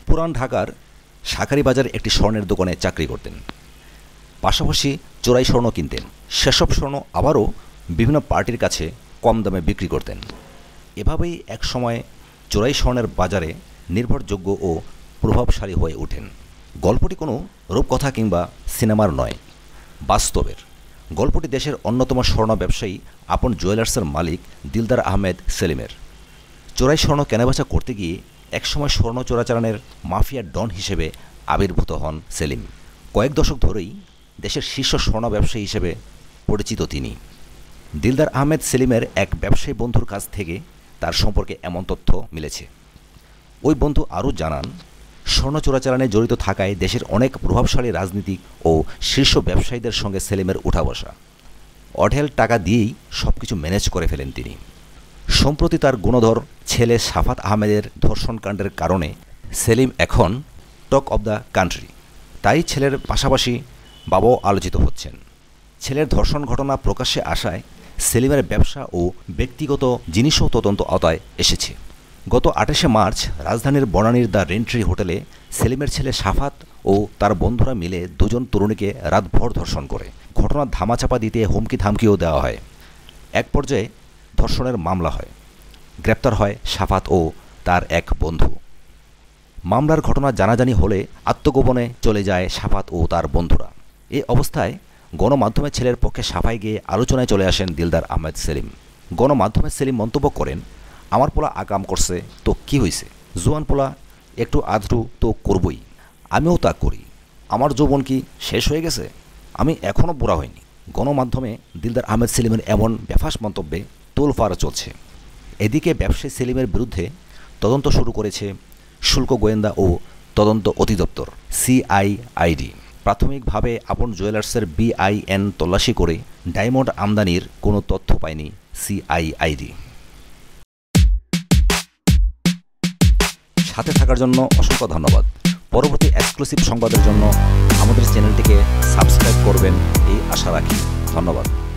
পুরান ঢাকার শাঁখারী বাজারে একটি স্বর্ণের দোকানে চাকরি করতেন। পাশাপাশি চোরাই স্বর্ণ কিনতেন। সেসব স্বর্ণ আবারও বিভিন্ন পার্টির কাছে কম দামে বিক্রি করতেন। এভাবেই এক সময় চোরাই স্বর্ণের বাজারে নির্ভরযোগ্য ও প্রভাবশালী হয়ে ওঠেন। গল্পটি কোনো রূপকথা কিংবা সিনেমার নয়, বাস্তবের। গল্পটি দেশের অন্যতম স্বর্ণ ব্যবসায়ী আপন জুয়েলার্সের মালিক দিলদার আহমেদ সেলিমের। চোরাই স্বর্ণ কেনাবেচা করতে গিয়ে একসময় স্বর্ণ চোরাচালানের মাফিয়া ডন হিসেবে আবির্ভূত হন সেলিম। কয়েক দশক ধরেই দেশের শীর্ষ স্বর্ণ ব্যবসায়ী হিসেবে পরিচিত তিনি। দিলদার আহমেদ সেলিমের এক ব্যবসায়ী বন্ধুর কাছ থেকে তার সম্পর্কে এমন তথ্য মিলেছে। ওই বন্ধু আরও জানান, স্বর্ণ চোরাচালানে জড়িত থাকায় দেশের অনেক প্রভাবশালী রাজনীতিক ও শীর্ষ ব্যবসায়ীদের সঙ্গে সেলিমের উঠা বসা। অঢেল টাকা দিয়েই সব কিছু ম্যানেজ করে ফেলেন তিনি। সম্প্রতি তার গুণধর ছেলে সাফাত আহমেদের ধর্ষণকাণ্ডের কারণে সেলিম এখন টক অব দ্য কান্ট্রি। তাই ছেলের পাশাপাশি বাবাও আলোচিত হচ্ছেন। ছেলের ধর্ষণ ঘটনা প্রকাশ্যে আসায় সেলিমের ব্যবসা ও ব্যক্তিগত জিনিসও তদন্ত আওতায় এসেছে। গত 28শে মার্চ রাজধানীর বনানীর দ্য রেন্ট্রি হোটেলে সেলিমের ছেলে সাফাত ও তার বন্ধুরা মিলে দুজন তরুণীকে রাতভর ধর্ষণ করে। ঘটনার ধামাচাপা দিতে হুমকি ধামকিও দেওয়া হয়। এক পর্যায়ে ধর্ষণের মামলা হয়। গ্রেপ্তার হয় সাফাত ও তার এক বন্ধু। মামলার ঘটনা জানাজানি হলে আত্মগোপনে চলে যায় সাফাত ও তার বন্ধুরা। এ অবস্থায় গণমাধ্যমে ছেলের পক্ষে সাফাই গিয়ে আলোচনায় চলে আসেন দিলদার আহমেদ সেলিম। গণমাধ্যমে সেলিম মন্তব্য করেন, আমার পোলা আকাম করছে তো কি হয়েছে, জোয়ান পোলা একটু আধটু তো করবই, আমিও তা করি। আমার যৌবন কি শেষ হয়ে গেছে? আমি এখনও বুড়া হইনি। গণমাধ্যমে দিলদার আহমেদ সেলিমের এমন বেফাস মন্তব্যে তোলফাড় চলছে। এদিকে ব্যবসায়ী সেলিমের বিরুদ্ধে তদন্ত শুরু করেছে শুল্ক গোয়েন্দা ও তদন্ত অধিদপ্তর সিআইআইডি। প্রাথমিকভাবে আপন জুয়েলার্সের বিআইএন তল্লাশি করে ডায়মন্ড আমদানির কোনো তথ্য পায়নি সিআইআইডি। সাথে থাকার জন্য অসংখ্য ধন্যবাদ। পরবর্তী এক্সক্লুসিভ সংবাদের জন্য আমাদের চ্যানেলটিকে সাবস্ক্রাইব করবেন এই আশা রাখি। ধন্যবাদ।